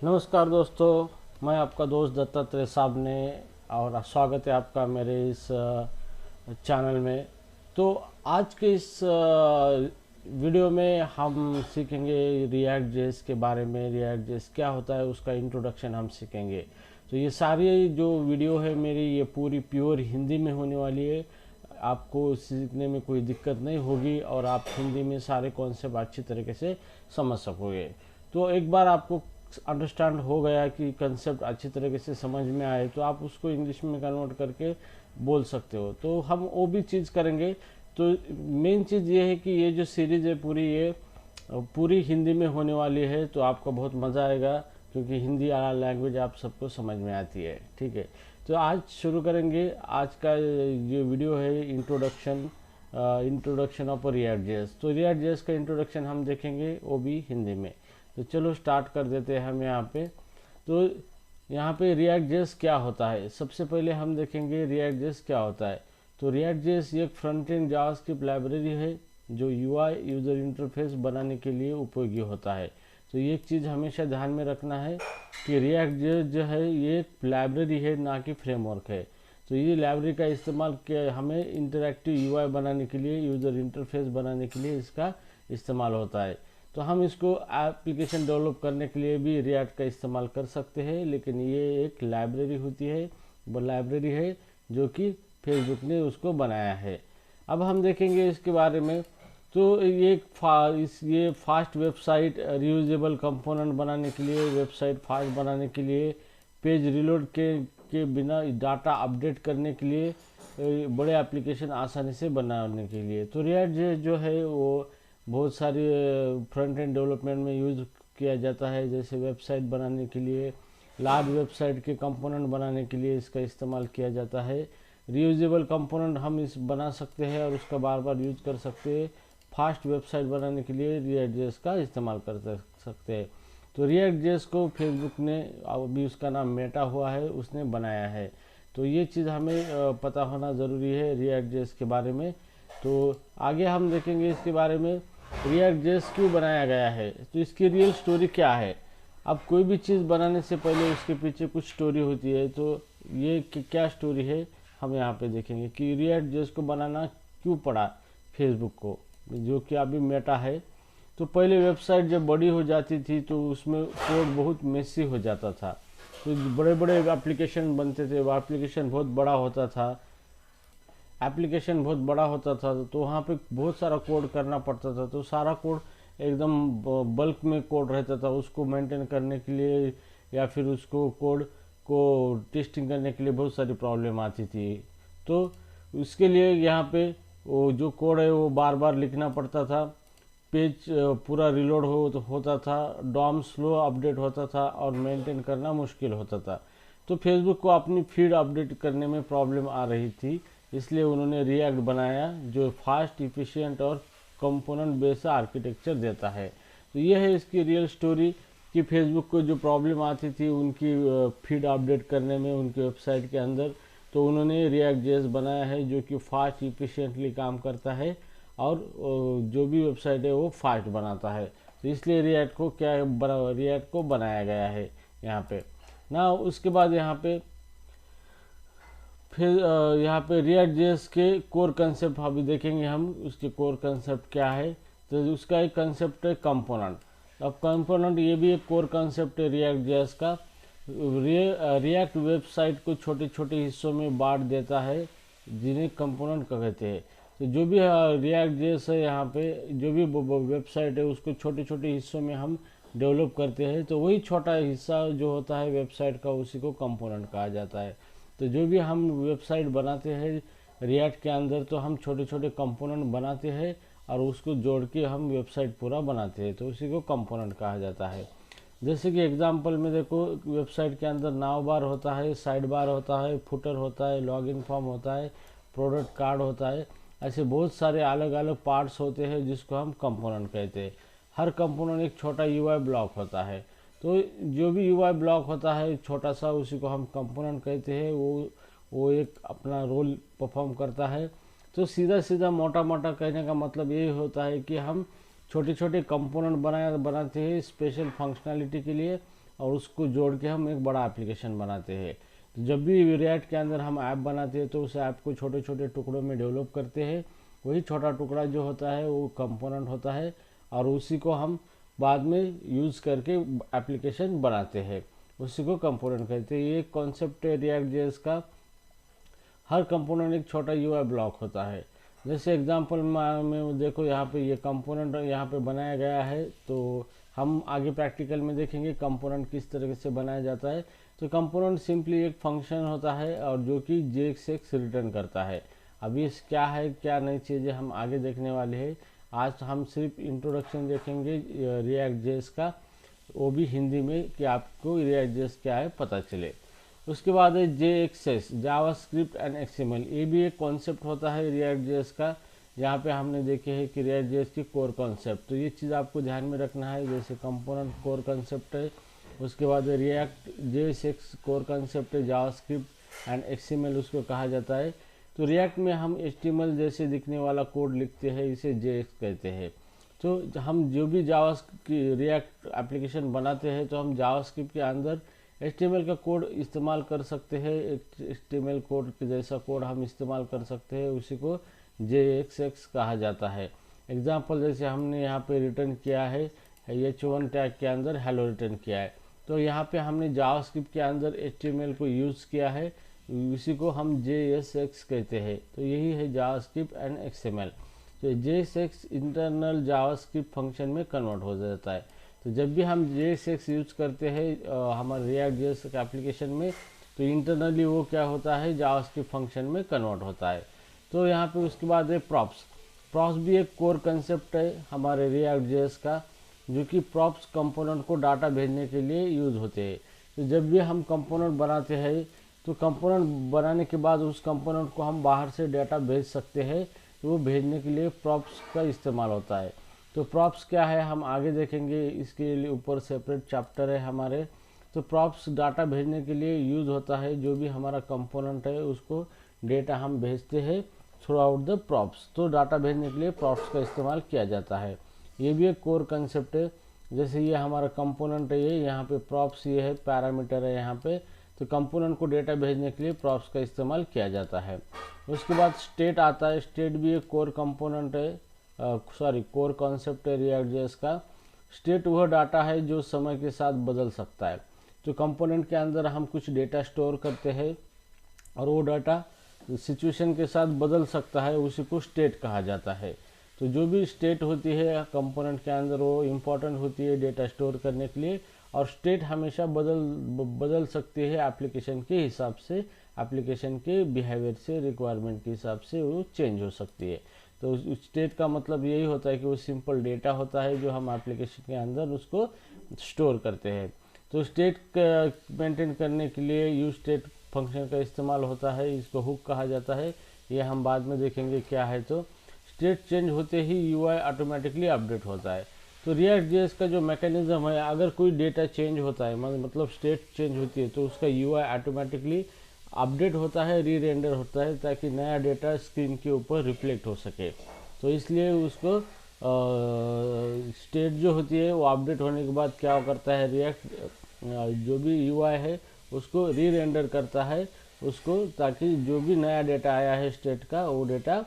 नमस्कार दोस्तों, मैं आपका दोस्त दत्तात्रेय साहब ने और स्वागत है आपका मेरे इस चैनल में। तो आज के इस वीडियो में हम सीखेंगे रिएक्ट जेएस के बारे में। रिएक्ट जेएस क्या होता है उसका इंट्रोडक्शन हम सीखेंगे। तो ये सारी जो वीडियो है मेरी, ये पूरी प्योर हिंदी में होने वाली है। आपको सीखने में कोई दिक्कत नहीं होगी और आप हिंदी में सारे कॉन्सेप्ट अच्छी तरीके से समझ सकोगे। तो एक बार आपको अंडरस्टैंड हो गया कि कंसेप्ट अच्छी तरीके से समझ में आए तो आप उसको इंग्लिश में कन्वर्ट करके बोल सकते हो। तो हम वो भी चीज़ करेंगे। तो मेन चीज़ ये है कि ये जो सीरीज़ है पूरी, ये पूरी हिंदी में होने वाली है। तो आपको बहुत मज़ा आएगा क्योंकि हिंदी वाला लैंग्वेज आप सबको समझ में आती है। ठीक है, तो आज शुरू करेंगे। आज का जो वीडियो है इंट्रोडक्शन ऑफ रिएक्ट जेएस। तो रिएक्ट जेएस का इंट्रोडक्शन हम देखेंगे, वो भी हिंदी में। तो चलो स्टार्ट कर देते हैं हम यहाँ पे। तो यहाँ पे रिएक्ट जेएस क्या होता है, सबसे पहले हम देखेंगे रिएक्ट जेएस क्या होता है। तो रिएक्ट जेएस एक फ्रंट एंड जावास्क्रिप्ट लाइब्रेरी है जो यूआई यूज़र इंटरफेस बनाने के लिए उपयोगी होता है। तो ये चीज़ हमेशा ध्यान में रखना है कि रिएक्ट जेएस जो है ये एक लाइब्रेरी है, ना कि फ्रेमवर्क है। तो ये लाइब्रेरी का इस्तेमाल किया हमें इंटरैक्टिव यूआई बनाने के लिए, यूज़र इंटरफेस बनाने के लिए इसका इस्तेमाल होता है। तो हम इसको एप्लीकेशन डेवलप करने के लिए भी रिएक्ट का इस्तेमाल कर सकते हैं, लेकिन ये एक लाइब्रेरी होती है, वो लाइब्रेरी है जो कि फेसबुक ने उसको बनाया है। अब हम देखेंगे इसके बारे में। तो ये फास्ट वेबसाइट रीयूजेबल कंपोनेंट बनाने के लिए, वेबसाइट फास्ट बनाने के लिए, पेज रिलोड के बिना डाटा अपडेट करने के लिए, बड़े एप्लीकेशन आसानी से बनाने के लिए। तो रिएक्ट जो है वो बहुत सारी फ्रंट एंड डेवलपमेंट में यूज़ किया जाता है, जैसे वेबसाइट बनाने के लिए, लार्ज वेबसाइट के कंपोनेंट बनाने के लिए इसका इस्तेमाल किया जाता है। रीयूजेबल कंपोनेंट हम इस बना सकते हैं और उसका बार बार यूज कर सकते हैं। फास्ट वेबसाइट बनाने के लिए रिएक्ट जेएस का इस्तेमाल कर सकते हैं। तो रिएक्ट जेएस को फेसबुक ने, अभी उसका नाम मेटा हुआ है, उसने बनाया है। तो ये चीज़ हमें पता होना ज़रूरी है रिएक्ट जेएस के बारे में। तो आगे हम देखेंगे इसके बारे में रिएक्ट जेएस क्यों बनाया गया है, तो इसकी रियल स्टोरी क्या है। अब कोई भी चीज़ बनाने से पहले उसके पीछे कुछ स्टोरी होती है। तो ये क्या स्टोरी है हम यहाँ पे देखेंगे कि रिएक्ट जेएस को बनाना क्यों पड़ा फेसबुक को, जो कि अभी मेटा है। तो पहले वेबसाइट जब बड़ी हो जाती थी तो उसमें कोड बहुत मेसी हो जाता था। तो बड़े बड़े एप्लीकेशन बनते थे, वो एप्लीकेशन बहुत बड़ा होता था, तो वहाँ पे बहुत सारा कोड करना पड़ता था। तो सारा कोड एकदम बल्क में कोड रहता था, उसको मेंटेन करने के लिए या फिर उसको कोड को टेस्टिंग करने के लिए बहुत सारी प्रॉब्लम आती थी। तो उसके लिए यहाँ पे वो जो कोड है वो बार बार लिखना पड़ता था, पेज पूरा रिलोड होता था, डॉम स्लो अपडेट होता था और मेंटेन करना मुश्किल होता था। तो फेसबुक को अपनी फीड अपडेट करने में प्रॉब्लम आ रही थी, इसलिए उन्होंने रिएक्ट बनाया जो फास्ट, इफिशिएंट और कंपोनेंट बेस्ड आर्किटेक्चर देता है। तो ये है इसकी रियल स्टोरी कि फेसबुक को जो प्रॉब्लम आती थी उनकी फीड अपडेट करने में उनकी वेबसाइट के अंदर, तो उन्होंने रिएक्ट जेएस बनाया है जो कि फास्ट इफिशिएंटली काम करता है और जो भी वेबसाइट है वो फास्ट बनाता है। तो इसलिए रिएक्ट को बनाया गया है यहाँ पे ना। उसके बाद यहाँ पे फिर यहाँ पे रिएक्ट जेएस के कोर कंसेप्ट अभी देखेंगे हम, उसके कोर कंसेप्ट क्या है। तो उसका एक कंसेप्ट है कंपोनेंट। अब कंपोनेंट ये भी एक कोर कंसेप्ट है रिएक्ट जेएस का। रिएक्ट वेबसाइट को छोटे छोटे हिस्सों में बांट देता है, जिन्हें कंपोनेंट कहते हैं। तो जो भी रिएक्ट जेएस है, यहाँ पे जो भी वेबसाइट है उसको छोटे छोटे हिस्सों में हम डेवलप करते हैं। तो वही छोटा हिस्सा जो होता है वेबसाइट का, उसी को कंपोनेंट कहा जाता है। तो जो भी हम वेबसाइट बनाते हैं रिएक्ट के अंदर, तो हम छोटे छोटे कंपोनेंट बनाते हैं और उसको जोड़ के हम वेबसाइट पूरा बनाते हैं, तो उसी को कंपोनेंट कहा जाता है। जैसे कि एग्जांपल में देखो, वेबसाइट के अंदर नाव बार होता है, साइड बार होता है, फुटर होता है, लॉगिन फॉर्म होता है, प्रोडक्ट कार्ड होता है। ऐसे बहुत सारे अलग अलग पार्ट्स होते हैं जिसको हम कंपोनेंट कहते हैं। हर कंपोनेंट एक छोटा यूआई ब्लॉक होता है। तो जो भी यूआई ब्लॉक होता है छोटा सा, उसी को हम कंपोनेंट कहते हैं। वो एक अपना रोल परफॉर्म करता है। तो सीधा सीधा मोटा मोटा कहने का मतलब यही होता है कि हम छोटे छोटे कंपोनेंट बनाते हैं स्पेशल फंक्शनैलिटी के लिए, और उसको जोड़ के हम एक बड़ा एप्लीकेशन बनाते हैं। तो जब भी रिएक्ट के अंदर हम ऐप बनाते हैं तो उस ऐप को छोटे छोटे टुकड़ों में डेवलप करते हैं। वही छोटा टुकड़ा जो होता है वो कंपोनेंट होता है और उसी को हम बाद में यूज़ करके एप्लीकेशन बनाते हैं, उसी को कंपोनेंट कहते हैं। ये कॉन्सेप्ट है रिएक्ट जेएस का। हर कंपोनेंट एक छोटा यूआई ब्लॉक होता है। जैसे एग्जांपल में देखो यहाँ पे ये कंपोनेंट यहाँ पे बनाया गया है, तो हम आगे प्रैक्टिकल में देखेंगे कंपोनेंट किस तरीके से बनाया जाता है। तो कंपोनेंट सिंपली एक फंक्शन होता है और जो कि JSX रिटर्न करता है। अभी इस क्या है क्या नई चीज़ें हम आगे देखने वाले हैं। आज हम सिर्फ इंट्रोडक्शन देखेंगे रिएक्ट जेएस का, वो भी हिंदी में, कि आपको रिएक्ट जेएस क्या है पता चले। उसके बाद है JXS जावास्क्रिप्ट एंड XML। ये भी एक कॉन्सेप्ट होता है रिएक्ट जेएस का। यहाँ पे हमने देखे हैं कि रिएक्ट जेएस की कोर कॉन्सेप्ट, तो ये चीज़ आपको ध्यान में रखना है। जैसे कंपोनेंट कोर कॉन्सेप्ट है, उसके बाद रिएक्ट JSX कोर कॉन्सेप्ट है, जावास्क्रिप्ट एंड XML उसको कहा जाता है। तो रिएक्ट में हम HTML जैसे दिखने वाला कोड लिखते हैं, इसे JX कहते हैं। तो हम जो भी रिएक्ट एप्लीकेशन बनाते हैं तो हम जावास्क्रिप्ट के अंदर HTML का कोड इस्तेमाल कर सकते हैं। HTML कोड के जैसा कोड हम इस्तेमाल कर सकते हैं, उसी को JSX कहा जाता है। एग्जाम्पल जैसे हमने यहाँ पे रिटर्न किया है H1 टैग के अंदर हेलो रिटर्न किया है, तो यहाँ पे हमने जावास्क्रिप्ट के अंदर HTML को यूज़ किया है, उसी को हम JSX कहते हैं। तो यही है जावास्क्रिप्ट एंड XML। तो JSX इंटरनल जावास्क्रिप्ट फंक्शन में कन्वर्ट हो जाता है। तो जब भी हम JSX यूज करते हैं हमारे रिएक्ट जेएस एप्लीकेशन में, तो इंटरनली वो क्या होता है जावास्क्रिप्ट फंक्शन में कन्वर्ट होता है। तो यहाँ पे उसके बाद है प्रॉप्स। प्रॉप्स भी एक कोर कंसेप्ट है हमारे रिएक्ट जेएस का, जो कि प्रॉप्स कंपोनेंट को डाटा भेजने के लिए यूज होते हैं। तो जब भी हम कंपोनेंट बनाते हैं तो कंपोनेंट बनाने के बाद उस कंपोनेंट को हम बाहर से डाटा भेज सकते हैं, तो वो भेजने के लिए प्रॉप्स का इस्तेमाल होता है। तो प्रॉप्स क्या है हम आगे देखेंगे, इसके लिए ऊपर सेपरेट चैप्टर है हमारे। तो प्रॉप्स डाटा भेजने के लिए यूज़ होता है, जो भी हमारा कंपोनेंट है उसको डेटा हम भेजते हैं थ्रू आउट द प्रॉप्स। तो डाटा भेजने के लिए प्रॉप्स का इस्तेमाल किया जाता है। ये भी एक कोर कंसेप्ट है। जैसे ये हमारा कंपोनेंट है, ये यहाँ पे प्रॉप्स ये है, पैरामीटर है यहाँ पे। तो कंपोनेंट को डेटा भेजने के लिए प्रॉप्स का इस्तेमाल किया जाता है। उसके बाद स्टेट आता है। स्टेट भी एक कोर कंपोनेंट है, कोर कॉन्सेप्ट है रिएक्ट जेएस का। स्टेट वह डाटा है जो समय के साथ बदल सकता है। तो कंपोनेंट के अंदर हम कुछ डेटा स्टोर करते हैं और वो डाटा सिचुएशन के साथ बदल सकता है, उसी को स्टेट कहा जाता है। तो जो भी स्टेट होती है कंपोनेंट के अंदर वो इम्पॉर्टेंट होती है डेटा स्टोर करने के लिए, और स्टेट हमेशा बदल सकती है एप्लीकेशन के हिसाब से, एप्लीकेशन के बिहेवियर से, रिक्वायरमेंट के हिसाब से वो चेंज हो सकती है। तो स्टेट का मतलब यही होता है कि वो सिंपल डेटा होता है जो हम एप्लीकेशन के अंदर उसको स्टोर करते हैं। तो स्टेट मेंटेन करने के लिए यूज स्टेट फंक्शन का इस्तेमाल होता है, इसको हुक कहा जाता है। ये हम बाद में देखेंगे क्या है। तो स्टेट चेंज होते ही यूआई ऑटोमेटिकली अपडेट होता है। तो रिएक्ट जेएस का जो मैकेनिज्म है, अगर कोई डेटा चेंज होता है मतलब स्टेट चेंज होती है, तो उसका यूआई ऑटोमेटिकली अपडेट होता है, री रेंडर होता है, ताकि नया डेटा स्क्रीन के ऊपर रिफ्लेक्ट हो सके। तो इसलिए उसको स्टेट जो होती है वो अपडेट होने के बाद क्या करता है, रिएक्ट जो भी यूआई है उसको री रेंडर करता है उसको, ताकि जो भी नया डेटा आया है स्टेट का वो डेटा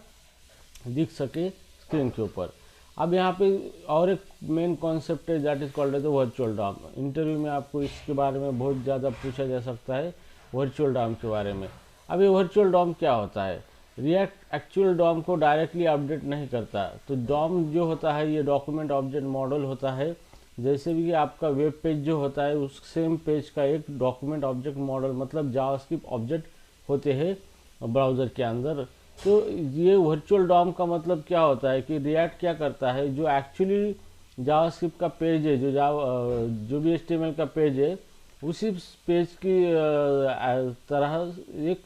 दिख सके स्क्रीन के ऊपर। अब यहाँ पे और एक मेन कॉन्सेप्ट है that is called as the virtual DOM. Interview में आपको इसके बारे में बहुत ज़्यादा पूछा जा सकता है, वर्चुअल डॉम के बारे में। अब ये वर्चुअल डॉम क्या होता है? रिएक्ट एक्चुअल डॉम को डायरेक्टली अपडेट नहीं करता। तो डॉम जो होता है ये डॉक्यूमेंट ऑब्जेक्ट मॉडल होता है। जैसे भी आपका वेब पेज जो होता है उस सेम पेज का एक डॉक्यूमेंट ऑब्जेक्ट मॉडल मतलब जावास्क्रिप्ट ऑब्जेक्ट होते हैं ब्राउज़र के अंदर। तो ये वर्चुअल डॉम का मतलब क्या होता है कि रिएक्ट क्या करता है, जो एक्चुअली जावास्क्रिप्ट का पेज है, जो भी HTML का पेज है, उसी पेज की तरह एक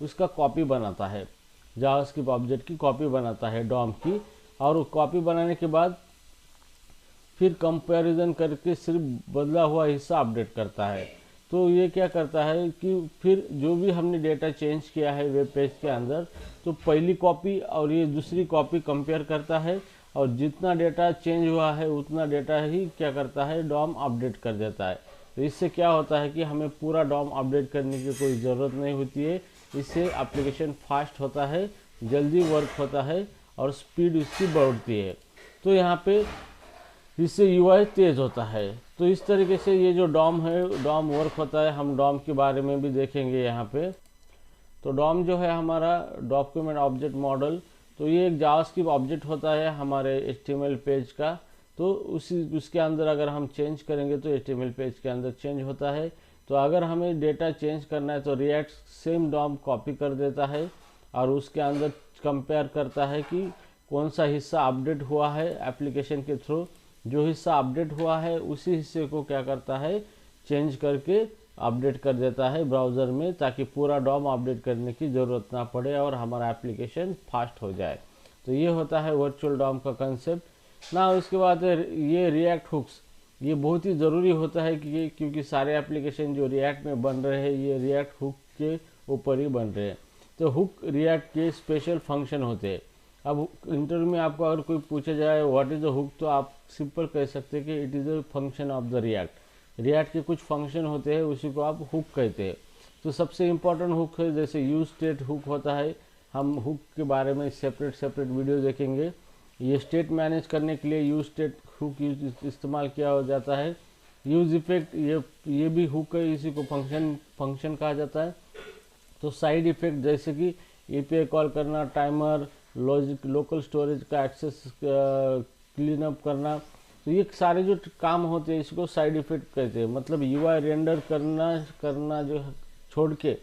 उसका कॉपी बनाता है, जावास्क्रिप्ट ऑब्जेक्ट की कॉपी बनाता है डॉम की। और कॉपी बनाने के बाद फिर कंपैरिजन करके सिर्फ बदला हुआ हिस्सा अपडेट करता है। तो ये क्या करता है कि फिर जो भी हमने डेटा चेंज किया है वेब पेज के अंदर, तो पहली कॉपी और ये दूसरी कॉपी कंपेयर करता है, और जितना डेटा चेंज हुआ है उतना डेटा ही क्या करता है, डॉम अपडेट कर देता है। तो इससे क्या होता है कि हमें पूरा डॉम अपडेट करने की कोई ज़रूरत नहीं होती है। इससे एप्लीकेशन फास्ट होता है, जल्दी वर्क होता है और स्पीड उसकी बढ़ती है। तो यहाँ पे इससे यूआई तेज़ होता है। तो इस तरीके से ये जो डॉम है, डॉम वर्क होता है। हम डॉम के बारे में भी देखेंगे यहाँ पे। तो डॉम जो है हमारा डॉक्यूमेंट ऑब्जेक्ट मॉडल, तो ये एक जावास्क्रिप्ट ऑब्जेक्ट होता है हमारे HTML पेज का। तो उसके अंदर अगर हम चेंज करेंगे तो HTML पेज के अंदर चेंज होता है। तो अगर हमें डेटा चेंज करना है तो रिएक्ट सेम डॉम कॉपी कर देता है और उसके अंदर कंपेयर करता है कि कौन सा हिस्सा अपडेट हुआ है एप्लीकेशन के थ्रू। जो हिस्सा अपडेट हुआ है उसी हिस्से को क्या करता है, चेंज करके अपडेट कर देता है ब्राउज़र में, ताकि पूरा डॉम अपडेट करने की ज़रूरत ना पड़े और हमारा एप्लीकेशन फास्ट हो जाए। तो ये होता है वर्चुअल डॉम का कंसेप्ट ना। उसके बाद ये रिएक्ट हुक्स, ये बहुत ही ज़रूरी होता है क्योंकि सारे एप्लीकेशन जो रिएक्ट में बन रहे हैं ये रिएक्ट हुक के ऊपर ही बन रहे हैं। तो हुक रिएक्ट के स्पेशल फंक्शन होते हैं। अब इंटरव्यू में आपको अगर कोई पूछा जाए व्हाट इज़ द हुक, तो आप सिंपल कह सकते हैं कि it is a function of the react. React के कुछ फंक्शन होते हैं, उसी को आप हुक कहते हैं। तो सबसे इम्पोर्टेंट हुक है, जैसे यूज स्टेट हुक होता है। हम हुक के बारे में सेपरेट वीडियो देखेंगे। ये स्टेट मैनेज करने के लिए यूज स्टेट हुक इस्तेमाल किया हो जाता है। यूज इफेक्ट, ये भी हुक है, इसी को फंक्शन कहा जाता है। तो साइड इफेक्ट जैसे कि API कॉल करना, टाइमर, लोकल स्टोरेज का एक्सेस क्लीन अप करना, तो ये सारे जो काम होते हैं इसको साइड इफेक्ट कहते हैं। मतलब UI रेंडर करना जो छोड़ के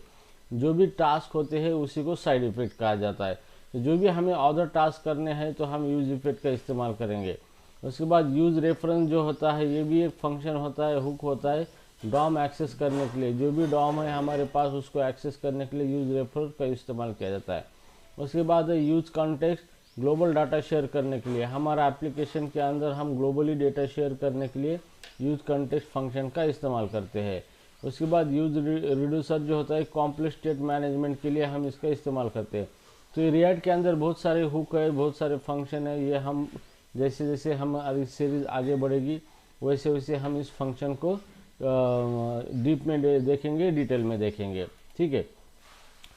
जो भी टास्क होते हैं उसी को साइड इफेक्ट कहा जाता है। तो जो भी हमें अदर टास्क करने हैं तो हम यूज इफेक्ट का इस्तेमाल करेंगे। उसके बाद यूज रेफरेंस जो होता है ये भी एक फंक्शन होता है, हुक होता है डॉम एक्सेस करने के लिए। जो भी डॉम है हमारे पास उसको एक्सेस करने के लिए यूज रेफरेंस का इस्तेमाल किया जाता है। उसके बाद है use context, global data share करने के लिए। हमारा एप्लीकेशन के अंदर हम ग्लोबली डेटा शेयर करने के लिए यूज कॉन्टेक्स्ट फंक्शन का इस्तेमाल करते हैं। उसके बाद यूज रिड्यूसर जो होता है कॉम्प्लेक्स स्टेट मैनेजमेंट के लिए हम इसका इस्तेमाल करते हैं। तो ये रिएक्ट के अंदर बहुत सारे हुक है, बहुत सारे फंक्शन है। ये हम जैसे जैसे हम सीरीज आगे बढ़ेगी वैसे वैसे हम इस फंक्शन को डीप में देखेंगे, डिटेल में देखेंगे। ठीक है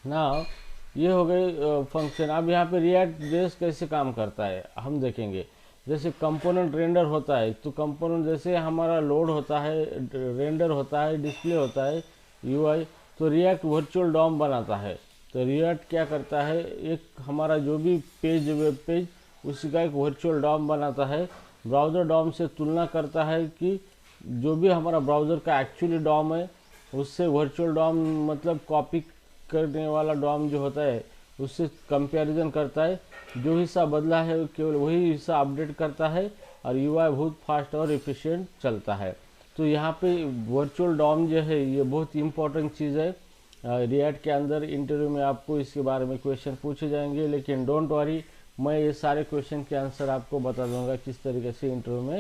ना, ये हो गए फंक्शन। अब यहाँ पे रिएक्ट जेएस कैसे काम करता है हम देखेंगे। जैसे कंपोनेंट रेंडर होता है, तो कंपोनेंट जैसे हमारा लोड होता है, रेंडर होता है, डिस्प्ले होता है UI, तो रिएक्ट वर्चुअल डॉम बनाता है। तो रिएक्ट क्या करता है, एक हमारा जो भी पेज, वेब पेज, उसी का एक वर्चुअल डॉम बनाता है। ब्राउज़र डॉम से तुलना करता है कि जो भी हमारा ब्राउज़र का एक्चुअली डॉम है उससे वर्चुअल डॉम मतलब कॉपी करने वाला डॉम जो होता है उससे कंपैरिजन करता है। जो हिस्सा बदला है केवल वही हिस्सा अपडेट करता है और UI बहुत फास्ट और एफिशिएंट चलता है। तो यहाँ पे वर्चुअल डॉम जो है ये बहुत इंपॉर्टेंट चीज़ है रिएक्ट के अंदर। इंटरव्यू में आपको इसके बारे में क्वेश्चन पूछे जाएंगे, लेकिन डोंट वरी, मैं ये सारे क्वेश्चन के आंसर आपको बता दूंगा किस तरीके से इंटरव्यू में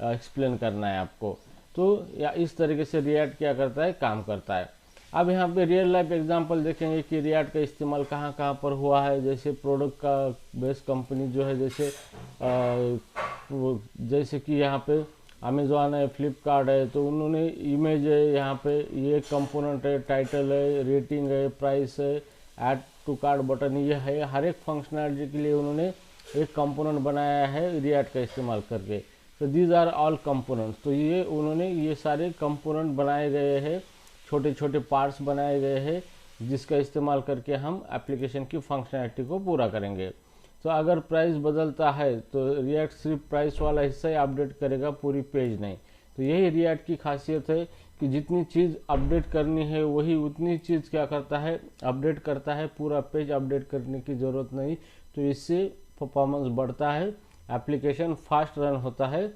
एक्सप्लेन करना है आपको। तो या इस तरीके से रिएक्ट क्या करता है, काम करता है। अब यहाँ पे रियल लाइफ एग्जांपल देखेंगे कि रिएक्ट का इस्तेमाल कहाँ कहाँ पर हुआ है। जैसे प्रोडक्ट का बेस कंपनी जो है, जैसे कि यहाँ पे अमेज़ॉन है, फ्लिपकार्ट है, तो उन्होंने इमेज है, यहाँ पे ये कंपोनेंट है, टाइटल है, रेटिंग है, प्राइस है, ऐड टू कार्ट बटन ये है। हर एक फंक्शनैलिटी के लिए उन्होंने एक कंपोनेंट बनाया है रिएक्ट का इस्तेमाल करके। तो दीज आर ऑल कंपोनेंट्स। तो ये उन्होंने ये सारे कंपोनेंट बनाए गए हैं, छोटे छोटे पार्ट्स बनाए गए हैं जिसका इस्तेमाल करके हम एप्लीकेशन की फंक्शनैलिटी को पूरा करेंगे। तो अगर प्राइस बदलता है तो रिएक्ट सिर्फ प्राइस वाला हिस्सा ही अपडेट करेगा, पूरी पेज नहीं। तो यही रिएक्ट की खासियत है कि जितनी चीज़ अपडेट करनी है वही उतनी चीज़ क्या करता है, अपडेट करता है। पूरा पेज अपडेट करने की ज़रूरत नहीं। तो इससे परफॉर्मेंस बढ़ता है, एप्लीकेशन फास्ट रन होता है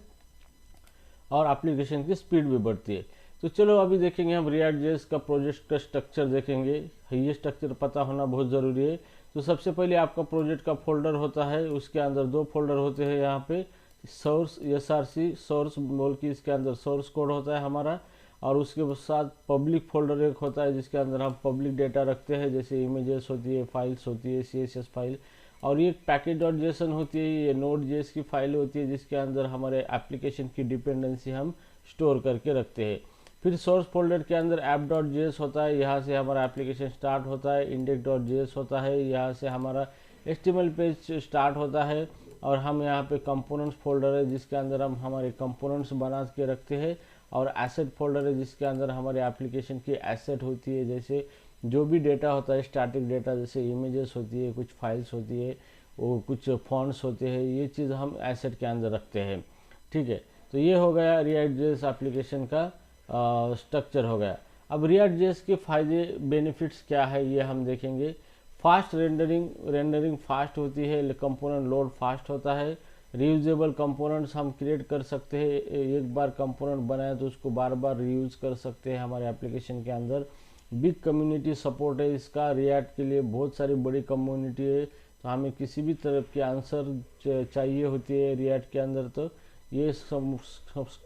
और एप्लीकेशन की स्पीड भी बढ़ती है। तो चलो अभी देखेंगे हम रिएक्ट जेएस का प्रोजेक्ट का स्ट्रक्चर देखेंगे। ये स्ट्रक्चर पता होना बहुत ज़रूरी है। तो सबसे पहले आपका प्रोजेक्ट का फोल्डर होता है, उसके अंदर दो फोल्डर होते हैं। यहाँ पे सोर्स SRC सोर्स बोल के इसके अंदर सोर्स कोड होता है हमारा, और उसके साथ पब्लिक फोल्डर एक होता है जिसके अंदर हम पब्लिक डेटा रखते हैं, जैसे इमेजेस होती है, फाइल्स होती है, CSS फाइल, और ये पैकेज.json होती है, ये Node.js की फाइल होती है जिसके अंदर हमारे एप्लीकेशन की डिपेंडेंसी हम स्टोर करके रखते हैं। फिर सोर्स फोल्डर के अंदर app.js होता है, यहाँ से हमारा एप्लीकेशन स्टार्ट होता है। index.js होता है, यहाँ से हमारा HTML पेज स्टार्ट होता है। और हम यहाँ पे कंपोनेंट्स फोल्डर है जिसके अंदर हम हमारे कंपोनेंट्स बना के रखते हैं। और एसेट फोल्डर है जिसके अंदर हमारे एप्लीकेशन की एसेट होती है, जैसे जो भी डेटा होता है स्टैटिक डेटा, जैसे इमेजेस होती है, कुछ फाइल्स होती है, वो कुछ फॉन्ट्स होते हैं, ये चीज़ हम एसेट के अंदर रखते हैं। ठीक है, तो ये हो गया रिएक्ट जेएस एप्लीकेशन का स्ट्रक्चर हो गया। अब रिएक्ट जेएस के फ़ायदे बेनिफिट्स क्या है ये हम देखेंगे। फास्ट रेंडरिंग फास्ट होती है, कंपोनेंट लोड फास्ट होता है। रीयूजेबल कंपोनेंट्स हम क्रिएट कर सकते हैं, एक बार कंपोनेंट बनाए तो उसको बार बार रीयूज़ कर सकते हैं हमारे एप्लीकेशन के अंदर। बिग कम्युनिटी सपोर्ट है इसका, रिएक्ट के लिए बहुत सारी बड़ी कम्युनिटी है, तो हमें किसी भी तरह की आंसर चाहिए होती है रिएक्ट के अंदर, तो ये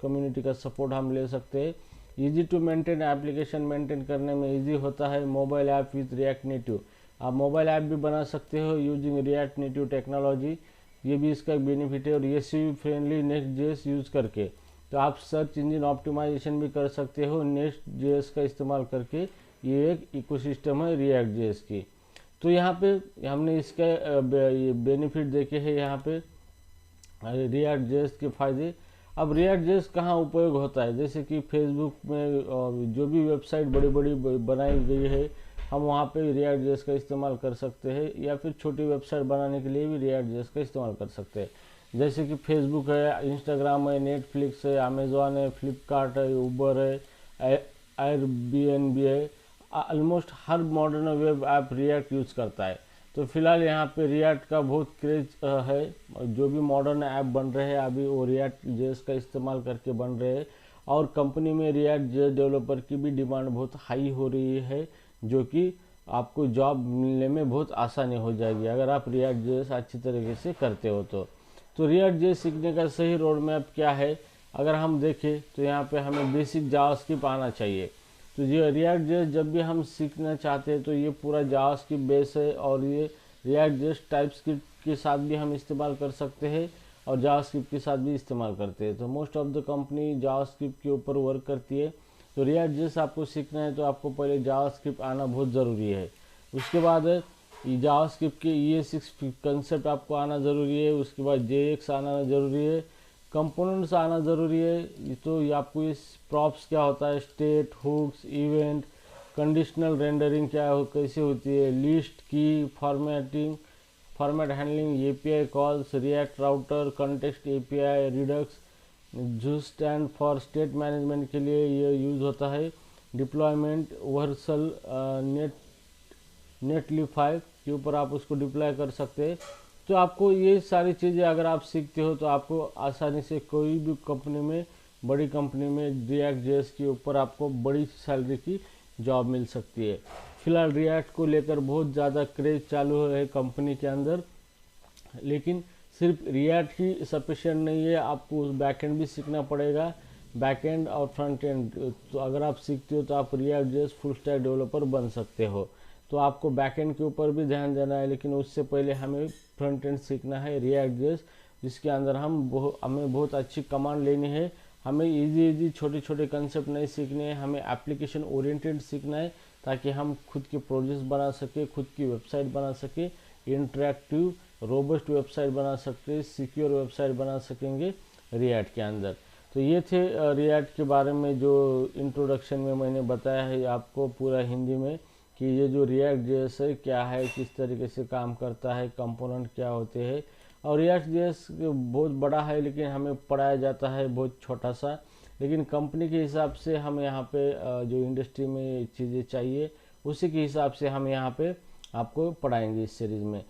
कम्युनिटी का सपोर्ट हम ले सकते हैं। Easy to maintain, application maintain करने में इजी होता है। Mobile app with React Native, आप मोबाइल ऐप भी बना सकते हो यूजिंग रिएक्ट नेटिव टेक्नोलॉजी, ये भी इसका बेनिफिट है। और ये SEO फ्रेंडली नेक्स्ट.js यूज़ करके, तो आप सर्च इंजन ऑप्टिमाइजेशन भी कर सकते हो नेक्स्ट.js का इस्तेमाल करके। ये एक इकोसिस्टम है रिएक्ट जेएस की। तो यहाँ पे हमने इसका ये बेनिफिट देखे हैं यहाँ पे रिएक्ट जेएस के फ़ायदे। अब रिएक्ट जेएस कहाँ उपयोग होता है, जैसे कि फेसबुक में जो भी वेबसाइट बड़ी बड़ी बनाई गई है, हम वहाँ पे रिएक्ट जेएस का इस्तेमाल कर सकते हैं। या फिर छोटी वेबसाइट बनाने के लिए भी रिएक्ट जेएस का इस्तेमाल कर सकते हैं, जैसे कि फेसबुक है, इंस्टाग्राम है, नेटफ्लिक्स है, अमेजोन है, फ्लिपकार्ट है, उबर है, एयरबीएनबी है। ऑलमोस्ट हर modern web app React use करता है। तो फिलहाल यहाँ पे रिएक्ट का बहुत क्रेज है, जो भी मॉडर्न ऐप बन रहे हैं अभी वो रिएक्ट जेएस का इस्तेमाल करके बन रहे हैं। और कंपनी में रिएक्ट जेएस डेवलपर की भी डिमांड बहुत हाई हो रही है, जो कि आपको जॉब मिलने में बहुत आसानी हो जाएगी अगर आप रिएक्ट जेएस अच्छी तरीके से करते हो तो रिएक्ट जेएस सीखने का सही रोड मैप क्या है, अगर हम देखें तो यहाँ पे हमें बेसिक जावास्क्रिप्ट आना चाहिए। तो ये रिएक्ट जेएस जब भी हम सीखना चाहते हैं तो ये पूरा जावास्क्रिप्ट बेस है, और ये रिएक्ट जेएस टाइपस्क्रिप्ट के साथ भी हम इस्तेमाल कर सकते हैं और जावास्क्रिप्ट के साथ भी इस्तेमाल करते हैं। तो most of the company JavaScript के ऊपर वर्क करती है। तो रिएक्ट जेएस आपको सीखना है तो आपको पहले जावास्क्रिप्ट आना बहुत ज़रूरी है। उसके बाद जावास्क्रिप्ट के ES6 कंसेप्ट आपको आना ज़रूरी है। उसके बाद JX आना ज़रूरी है, कंपोनेंट्स आना ज़रूरी है। तो ये आपको इस प्रॉप्स क्या होता है, state, hooks, event, conditional rendering कैसे होती है, लिस्ट की format handling, API calls, React router, context API, Redux, जो स्टैंड फॉर स्टेट मैनेजमेंट के लिए ये यूज़ होता है। डिप्लॉयमेंट, वर्सल, नेटलिफाई के ऊपर आप उसको डिप्लॉय कर सकते हैं। तो आपको ये सारी चीज़ें अगर आप सीखते हो तो आपको आसानी से कोई भी कंपनी में, बड़ी कंपनी में रिएक्ट जेएस के ऊपर आपको बड़ी सैलरी की जॉब मिल सकती है। फिलहाल रिएक्ट को लेकर बहुत ज़्यादा क्रेज चालू है कंपनी के अंदर, लेकिन सिर्फ रिएक्ट ही सफिशिएंट नहीं है, आपको बैकएंड भी सीखना पड़ेगा, बैकएंड और फ्रंट एंड। तो अगर आप सीखते हो तो आप react JS full stack developer बन सकते हो। तो आपको बैकएंड के ऊपर भी ध्यान देना है, लेकिन उससे पहले हमें फ्रंट एंड सीखना है रिएक्ट जेएस, जिसके अंदर हमें बहुत अच्छी कमांड लेनी है। हमें इजी छोटे छोटे कंसेप्ट नहीं सीखने हैं, हमें एप्लीकेशन ओरिएंटेड सीखना है, ताकि हम खुद के प्रोजेक्ट्स बना सके, खुद की वेबसाइट बना सके, इंटरेक्टिव रोबस्ट वेबसाइट बना सकते, सिक्योर वेबसाइट बना सकेंगे रिएक्ट के अंदर। तो ये थे रिएक्ट के बारे में जो इंट्रोडक्शन में मैंने बताया है आपको पूरा हिंदी में, कि ये जो रिएक्ट जेएस है क्या है, किस तरीके से काम करता है, कंपोनेंट क्या होते हैं। और रिएक्ट जेएस बहुत बड़ा है, लेकिन हमें पढ़ाया जाता है बहुत छोटा सा, लेकिन कंपनी के हिसाब से हम यहाँ पे जो इंडस्ट्री में चीज़ें चाहिए उसी के हिसाब से हम यहाँ पे आपको पढ़ाएंगे इस सीरीज़ में।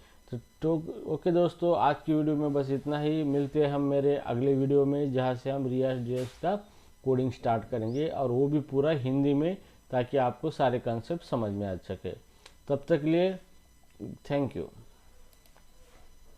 तो ओके दोस्तों, आज की वीडियो में बस इतना ही। मिलते हैं हम मेरे अगले वीडियो में, जहाँ से हम रिएक्ट जेएस का कोडिंग स्टार्ट करेंगे, और वो भी पूरा हिंदी में, ताकि आपको सारे कंसेप्ट समझ में आ सके। तब तक के लिए थैंक यू।